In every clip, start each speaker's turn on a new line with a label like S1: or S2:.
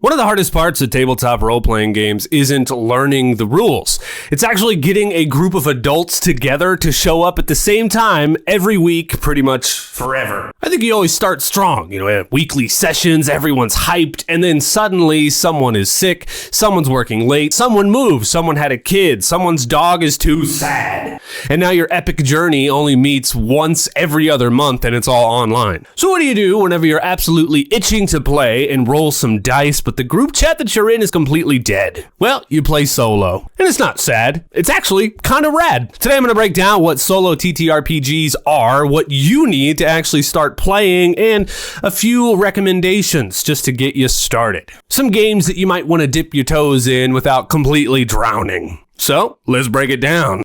S1: One of the hardest parts of tabletop role-playing games isn't learning the rules. It's actually getting a group of adults together to show up at the same time every week, pretty much forever. I think you always start strong, at weekly sessions, everyone's hyped, and then suddenly someone is sick, someone's working late, someone moves, someone had a kid, someone's dog is too sad. And now your epic journey only meets once every other month and it's all online. So what do you do whenever you're absolutely itching to play and roll some dice, but the group chat that you're in is completely dead? Well, you play solo. And it's not sad. It's actually kind of rad. Today I'm going to break down what solo TTRPGs are, what you need to actually start playing, and a few recommendations just to get you started. Some games that you might want to dip your toes in without completely drowning. So, let's break it down.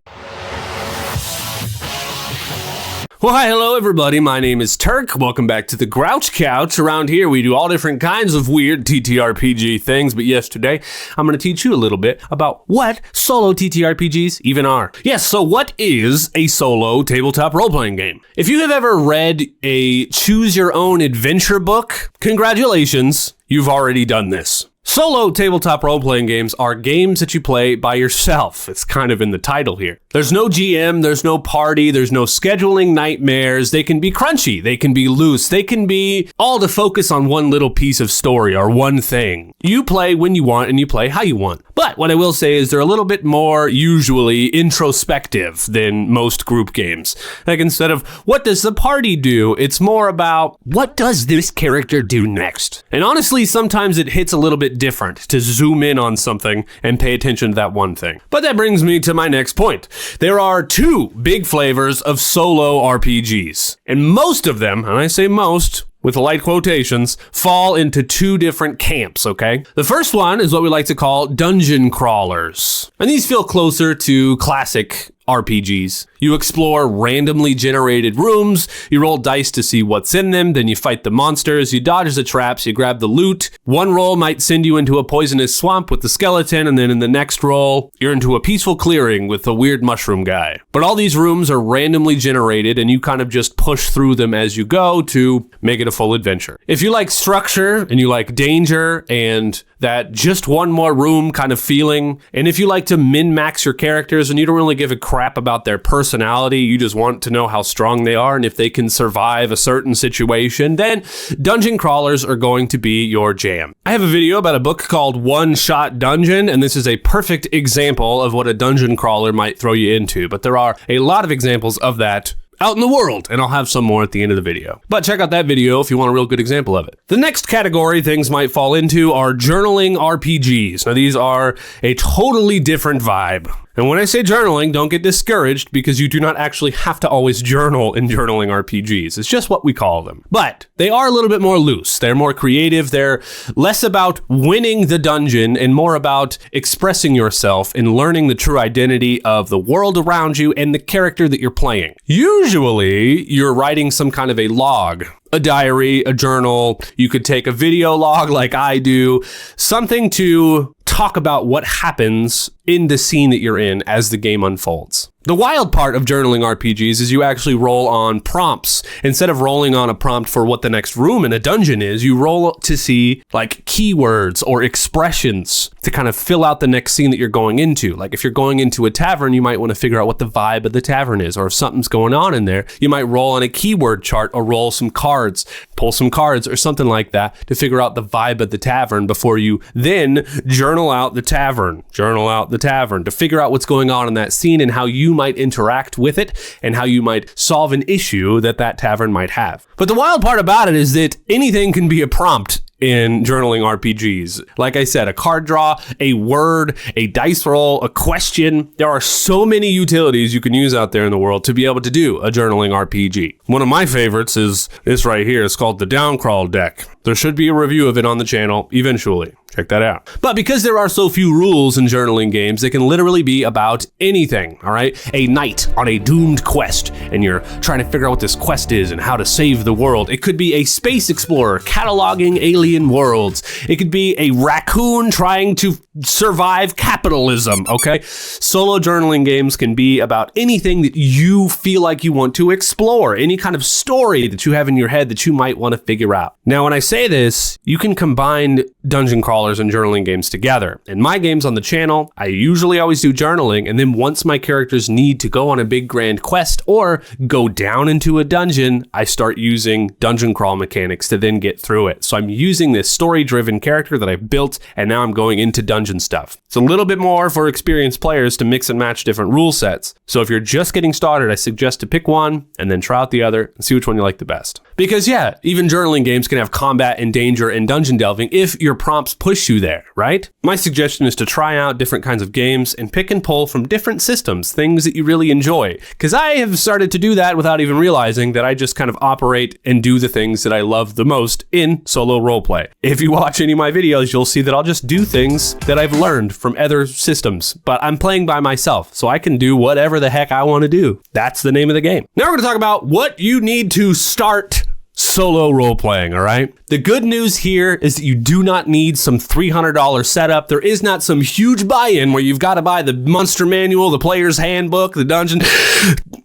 S1: Well, hi, hello everybody, my name is Turk. Welcome back to the Grouch Couch. Around here we do all different kinds of weird TTRPG things, but yes, today I'm going to teach you a little bit about what solo TTRPGs even are. Yes, so what is a solo tabletop role-playing game? If you have ever read a choose-your-own-adventure book, congratulations, you've already done this. Solo tabletop role-playing games are games that you play by yourself. It's kind of in the title here. There's no GM, there's no party, there's no scheduling nightmares. They can be crunchy, they can be loose, they can be all to focus on one little piece of story or one thing. You play when you want and you play how you want. But what I will say is they're a little bit more usually introspective than most group games. Like instead of what does the party do, it's more about what does this character do next? And honestly, sometimes it hits a little bit different to zoom in on something and pay attention to that one thing. But that brings me to my next point. There are two big flavors of solo RPGs, and most of them, and I say most with light quotations, fall into two different camps, okay? The first one is what we like to call dungeon crawlers, and these feel closer to classic RPGs. You explore randomly generated rooms, you roll dice to see what's in them, then you fight the monsters, you dodge the traps, you grab the loot. One roll might send you into a poisonous swamp with the skeleton, and then in the next roll, you're into a peaceful clearing with a weird mushroom guy. But all these rooms are randomly generated, and you kind of just push through them as you go to make it a full adventure. If you like structure, and you like danger, and that just one more room kind of feeling, and if you like to min-max your characters and you don't really give a crap about their personality, you just want to know how strong they are and if they can survive a certain situation, then dungeon crawlers are going to be your jam. I have a video about a book called One Shot Dungeon, and this is a perfect example of what a dungeon crawler might throw you into, but there are a lot of examples of that out in the world, and I'll have some more at the end of the video. But check out that video if you want a real good example of it. The next category things might fall into are journaling RPGs. Now these are a totally different vibe. And when I say journaling, don't get discouraged because you do not actually have to always journal in journaling RPGs. It's just what we call them. But they are a little bit more loose. They're more creative. They're less about winning the dungeon and more about expressing yourself and learning the true identity of the world around you and the character that you're playing. Usually, you're writing some kind of a log, a diary, a journal. You could take a video log like I do, something to talk about what happens in the scene that you're in as the game unfolds. The wild part of journaling RPGs is you actually roll on prompts. Instead of rolling on a prompt for what the next room in a dungeon is, you roll to see like keywords or expressions to kind of fill out the next scene that you're going into. Like if you're going into a tavern, you might want to figure out what the vibe of the tavern is, or if something's going on in there, you might roll on a keyword chart or roll some cards, pull some cards or something like that to figure out the vibe of the tavern before you then journal out the tavern to figure out what's going on in that scene and how you might interact with it and how you might solve an issue that that tavern might have. But the wild part about it is that anything can be a prompt in journaling RPGs. Like I said, a card draw, a word, a dice roll, a question. There are so many utilities you can use out there in the world to be able to do a journaling RPG. One of my favorites is this right here. It's called the Downcrawl deck. There should be a review of it on the channel eventually. Check that out. But because there are so few rules in journaling games, they can literally be about anything, all right? A knight on a doomed quest, and you're trying to figure out what this quest is and how to save the world. It could be a space explorer cataloging alien worlds. It could be a raccoon trying to survive capitalism, okay? Solo journaling games can be about anything that you feel like you want to explore, any kind of story that you have in your head that you might want to figure out. Now, when I say this, you can combine dungeon crawlers $10 in journaling games together. In my games on the channel, I usually always do journaling, and then once my characters need to go on a big grand quest or go down into a dungeon, I start using dungeon crawl mechanics to then get through it. So I'm using this story-driven character that I've built, and now I'm going into dungeon stuff. It's a little bit more for experienced players to mix and match different rule sets. So if you're just getting started, I suggest to pick one and then try out the other and see which one you like the best. Because yeah, even journaling games can have combat and danger and dungeon delving if your prompts push you there, right? My suggestion is to try out different kinds of games and pick and pull from different systems, things that you really enjoy. Because I have started to do that without even realizing that I just kind of operate and do the things that I love the most in solo roleplay. If you watch any of my videos, you'll see that I'll just do things that I've learned from other systems, but I'm playing by myself, so I can do whatever the heck I want to do. That's the name of the game. Now we're going to talk about what you need to start solo role-playing, all right? The good news here is that you do not need some $300 setup. There is not some huge buy-in where you've got to buy the monster manual, the player's handbook, the dungeon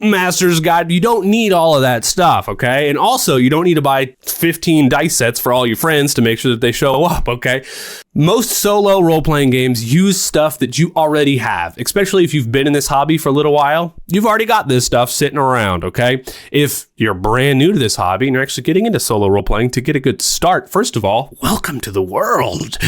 S1: master's guide. You don't need all of that stuff, okay? And also, you don't need to buy 15 dice sets for all your friends to make sure that they show up, okay? Most solo role-playing games use stuff that you already have, especially if you've been in this hobby for a little while. You've already got this stuff sitting around, okay? If you're brand new to this hobby and you're actually getting into solo role-playing, to get a good start, first of all, welcome to the world.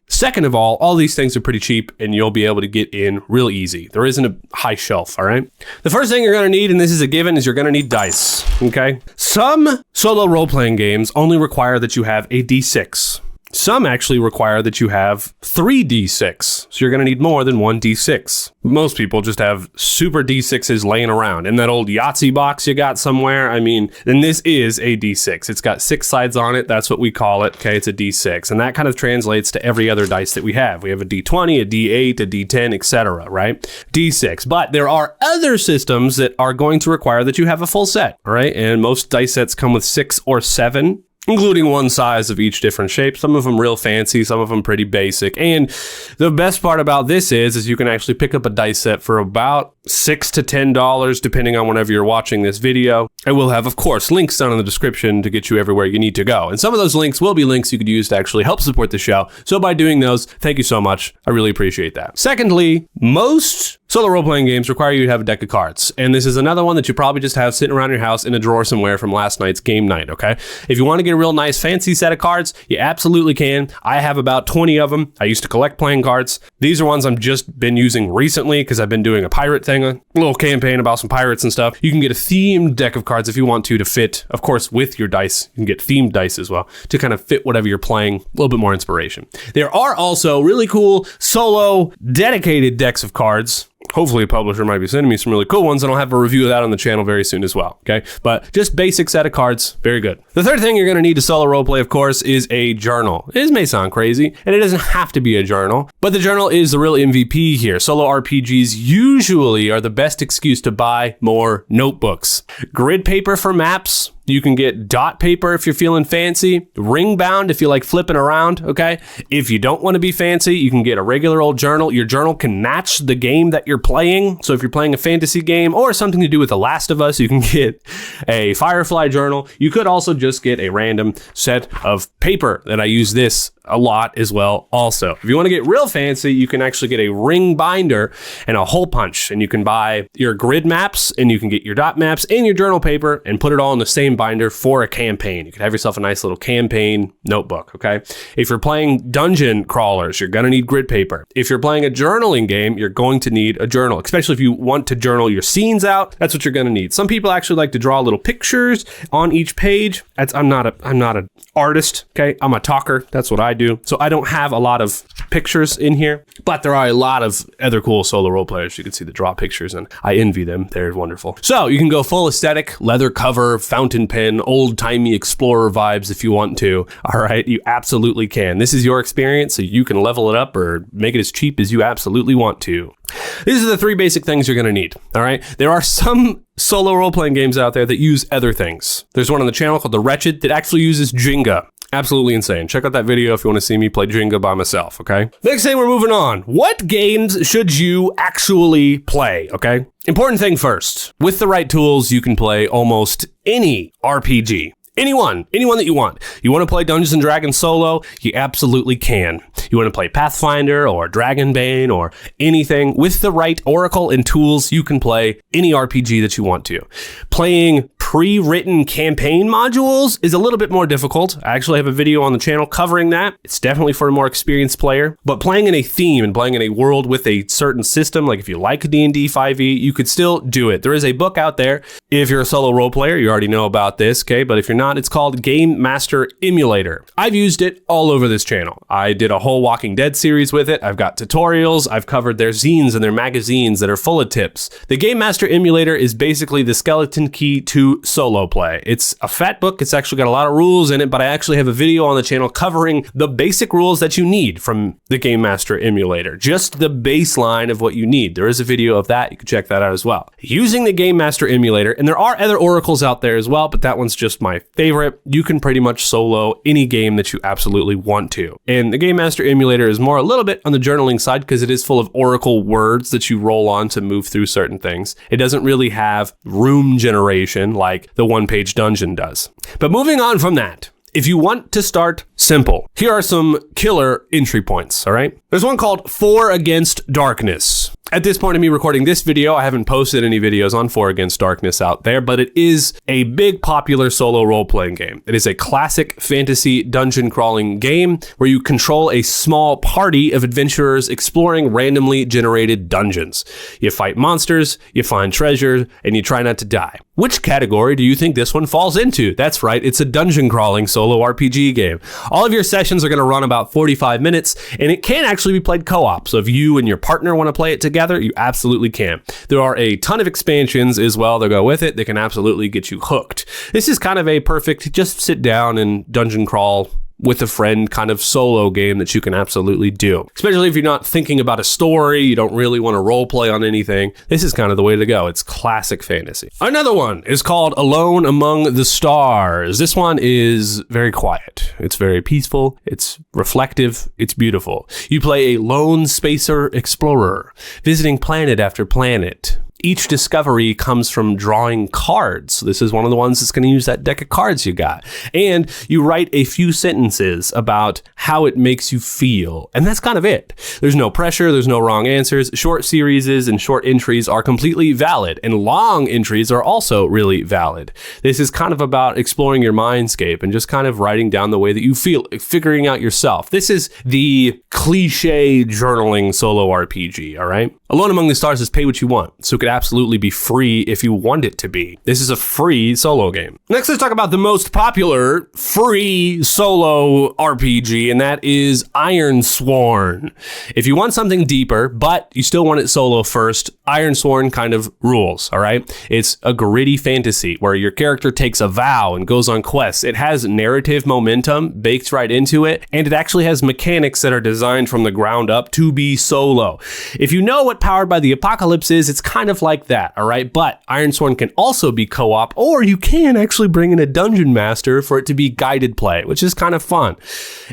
S1: Second of all these things are pretty cheap and you'll be able to get in real easy. There isn't a high shelf, all right? The first thing you're gonna need, and this is a given, is you're gonna need dice, okay? Some solo role-playing games only require that you have a D6. Some actually require that you have 3 D6, so you're going to need more than 1 D6. Most people just have super D6s laying around. In that old Yahtzee box you got somewhere, I mean, then this is a D6. It's got 6 sides on it, that's what we call it, okay? It's a D6, and that kind of translates to every other dice that we have. We have a D20, a D8, a D10, etc., right? D6, but there are other systems that are going to require that you have a full set, all right? And most dice sets come with 6 or 7, including one size of each different shape. Some of them real fancy, some of them pretty basic. And the best part about this is you can actually pick up a dice set for about $6 to $10, depending on whenever you're watching this video. I will have, of course, links down in the description to get you everywhere you need to go. And some of those links will be links you could use to actually help support the show. So by doing those, thank you so much. I really appreciate that. Secondly, most solo role-playing games require you to have a deck of cards. And this is another one that you probably just have sitting around your house in a drawer somewhere from last night's game night, okay? If you want to get a real nice fancy set of cards, you absolutely can. I have about 20 of them. I used to collect playing cards. These are ones I've just been using recently because I've been doing a pirate thing, a little campaign about some pirates and stuff. You can get a themed deck of cards if you want to fit, of course, with your dice. You can get themed dice as well to kind of fit whatever you're playing, a little bit more inspiration. There are also really cool solo dedicated decks of cards. Hopefully a publisher might be sending me some really cool ones, and I'll have a review of that on the channel very soon as well, okay? But just basic set of cards, very good. The third thing you're gonna need to solo roleplay, of course, is a journal. This may sound crazy, and it doesn't have to be a journal, but the journal is the real MVP here. Solo RPGs usually are the best excuse to buy more notebooks. Grid paper for maps. You can get dot paper if you're feeling fancy, ring bound if you like flipping around, okay? If you don't want to be fancy, you can get a regular old journal. Your journal can match the game that you're playing. So if you're playing a fantasy game or something to do with The Last of Us, you can get a Firefly journal. You could also just get a random set of paper, that I use this a lot as well also. If you want to get real fancy, you can actually get a ring binder and a hole punch, and you can buy your grid maps and you can get your dot maps and your journal paper and put it all in the same binder for a campaign. You can have yourself a nice little campaign notebook, okay? If you're playing dungeon crawlers, you're gonna need grid paper. If you're playing a journaling game, you're going to need a journal, especially if you want to journal your scenes out. That's what you're gonna need. Some people actually like to draw little pictures on each page. I'm not an artist, okay? I'm a talker. That's what I do. So I don't have a lot of pictures in here, but there are a lot of other cool solo role players. You can see the draw pictures and I envy them. They're wonderful. So you can go full aesthetic, leather cover, fountain pen, old timey explorer vibes if you want to. All right. You absolutely can. This is your experience, so you can level it up or make it as cheap as you absolutely want to. These are the 3 basic things you're going to need. All right. There are some solo role-playing games out there that use other things. There's one on the channel called The Wretched that actually uses Jenga. Absolutely insane. Check out that video if you want to see me play Jenga by myself, okay? Next thing, we're moving on. What games should you actually play, okay? Important thing first. With the right tools, you can play almost any RPG. Anyone that you want. You want to play Dungeons & Dragons solo? You absolutely can. You want to play Pathfinder or Dragonbane or anything, with the right oracle and tools, you can play any RPG that you want to. Playing pre-written campaign modules is a little bit more difficult. I actually have a video on the channel covering that. It's definitely for a more experienced player, but playing in a theme and playing in a world with a certain system, like if you like D&D 5e, you could still do it. There is a book out there. If you're a solo role player, you already know about this, okay? But if you're not, it's called Game Master Emulator. I've used it all over this channel. I did a whole Walking Dead series with it. I've got tutorials. I've covered their zines and their magazines that are full of tips. The Game Master Emulator is basically the skeleton key to solo play. It's a fat book. It's actually got a lot of rules in it, but I actually have a video on the channel covering the basic rules that you need from the Game Master Emulator. Just the baseline of what you need. There is a video of that. You can check that out as well. Using the Game Master Emulator, and there are other oracles out there as well, but that one's just my favorite. You can pretty much solo any game that you absolutely want to. And the Game Master Emulator is more a little bit on the journaling side because it is full of oracle words that you roll on to move through certain things. It doesn't really have room generation like the one-page dungeon does. But moving on from that, if you want to start simple, here are some killer entry points, all right? There's one called 4 Against Darkness. At this point of me recording this video, I haven't posted any videos on 4 Against Darkness out there, but it is a big popular solo role-playing game. It is a classic fantasy dungeon crawling game where you control a small party of adventurers exploring randomly generated dungeons. You fight monsters, you find treasure, and you try not to die. Which category do you think this one falls into? That's right, it's a dungeon crawling solo RPG game. All of your sessions are going to run about 45 minutes, and it can actually be played co-op. So if you and your partner want to play it together, you absolutely can. There are a ton of expansions as well that go with it. They can absolutely get you hooked. This is kind of a perfect just sit down and dungeon crawl with a friend kind of solo game that you can absolutely do. Especially if you're not thinking about a story, you don't really want to role play on anything. This is kind of the way to go. It's classic fantasy. Another one is called Alone Among the Stars. This one is very quiet. It's very peaceful. It's reflective. It's beautiful. You play a lone spacer explorer, visiting planet after planet. Each discovery comes from drawing cards. This is one of the ones that's going to use that deck of cards you got. And you write a few sentences about how it makes you feel. And that's kind of it. There's no pressure. There's no wrong answers. Short series and short entries are completely valid. And long entries are also really valid. This is kind of about exploring your mindscape and just kind of writing down the way that you feel, figuring out yourself. This is the cliche journaling solo RPG, all right? Alone Among the Stars is pay what you want. So it could absolutely be free if you want it to be. This is a free solo game. Next, let's talk about the most popular free solo RPG, and that is Ironsworn. If you want something deeper, but you still want it solo first, Ironsworn kind of rules, all right? It's a gritty fantasy where your character takes a vow and goes on quests. It has narrative momentum baked right into it, and it actually has mechanics that are designed from the ground up to be solo. If you know what Powered by the Apocalypse is, it's kind of like that, all right? But Ironsworn can also be co-op, or you can actually bring in a dungeon master for it to be guided play, which is kind of fun.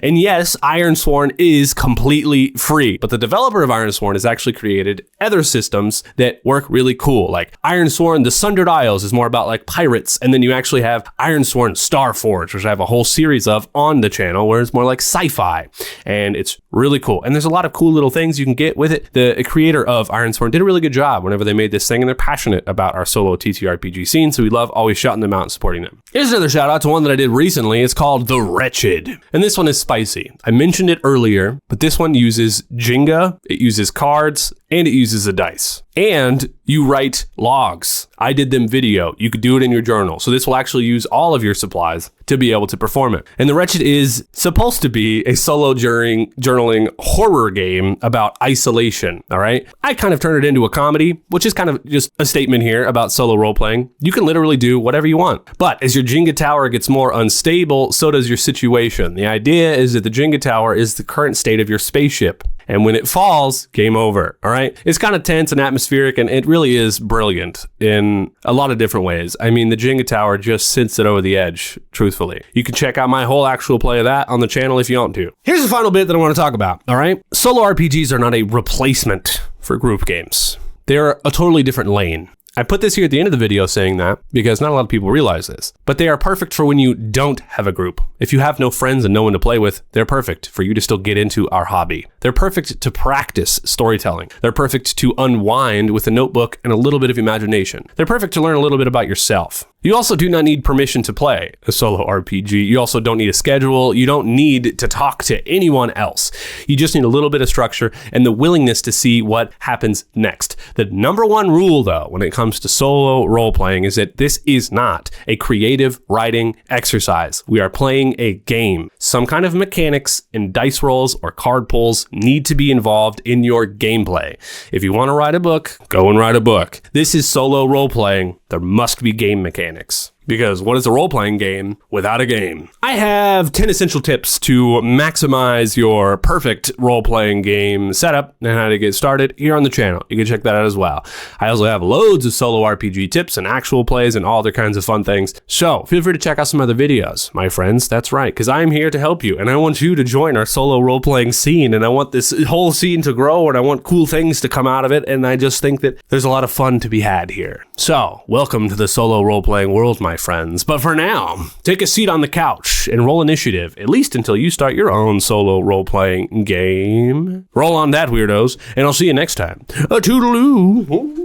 S1: And yes, Ironsworn is completely free, but the developer of Ironsworn has actually created other systems that work really cool. Like Ironsworn, The Sundered Isles is more about like pirates, and then you actually have Ironsworn Starforge, which I have a whole series of on the channel, where it's more like sci-fi, and it's really cool. And there's a lot of cool little things you can get with it. The creator of Ironsworn did a really good job whenever they made this thing, and they're passionate about our solo TTRPG scene, so we love always shouting them out and supporting them. Here's another shout out to one that I did recently. It's called The Wretched, and this one is spicy. I mentioned it earlier, but this one uses Jenga, it uses cards, and it uses a dice. And you write logs. I did them video. You could do it in your journal. So this will actually use all of your supplies to be able to perform it. And The Wretched is supposed to be a solo journaling horror game about isolation, all right? I kind of turned it into a comedy, which is kind of just a statement here about solo role-playing. You can literally do whatever you want. But as your Jenga tower gets more unstable, so does your situation. The idea is that the Jenga tower is the current state of your spaceship. And when it falls, game over, all right? It's kind of tense and atmospheric, and it really is brilliant in a lot of different ways. I mean, the Jenga tower just sends it over the edge, truthfully. You can check out my whole actual play of that on the channel if you want to. Here's the final bit that I want to talk about, all right? Solo RPGs are not a replacement for group games. They're a totally different lane. I put this here at the end of the video saying that because not a lot of people realize this, but they are perfect for when you don't have a group. If you have no friends and no one to play with, they're perfect for you to still get into our hobby. They're perfect to practice storytelling. They're perfect to unwind with a notebook and a little bit of imagination. They're perfect to learn a little bit about yourself. You also do not need permission to play a solo RPG. You also don't need a schedule. You don't need to talk to anyone else. You just need a little bit of structure and the willingness to see what happens next. The number one rule, though, when it comes to solo role-playing is that this is not a creative writing exercise. We are playing a game. Some kind of mechanics and dice rolls or card pulls need to be involved in your gameplay. If you want to write a book, go and write a book. This is solo role-playing. There must be game mechanics. Because what is a role-playing game without a game? I have 10 essential tips to maximize your perfect role-playing game setup and how to get started here on the channel. You can check that out as well. I also have loads of solo RPG tips and actual plays and all other kinds of fun things. So feel free to check out some other videos, my friends. That's right, because I'm here to help you and I want you to join our solo role-playing scene and I want this whole scene to grow and I want cool things to come out of it and I just think that there's a lot of fun to be had here. So welcome to the solo role-playing world, my friends. But for now, take a seat on the couch and roll initiative, at least until you start your own solo role-playing game. Roll on that, weirdos, and I'll see you next time. A toodaloo!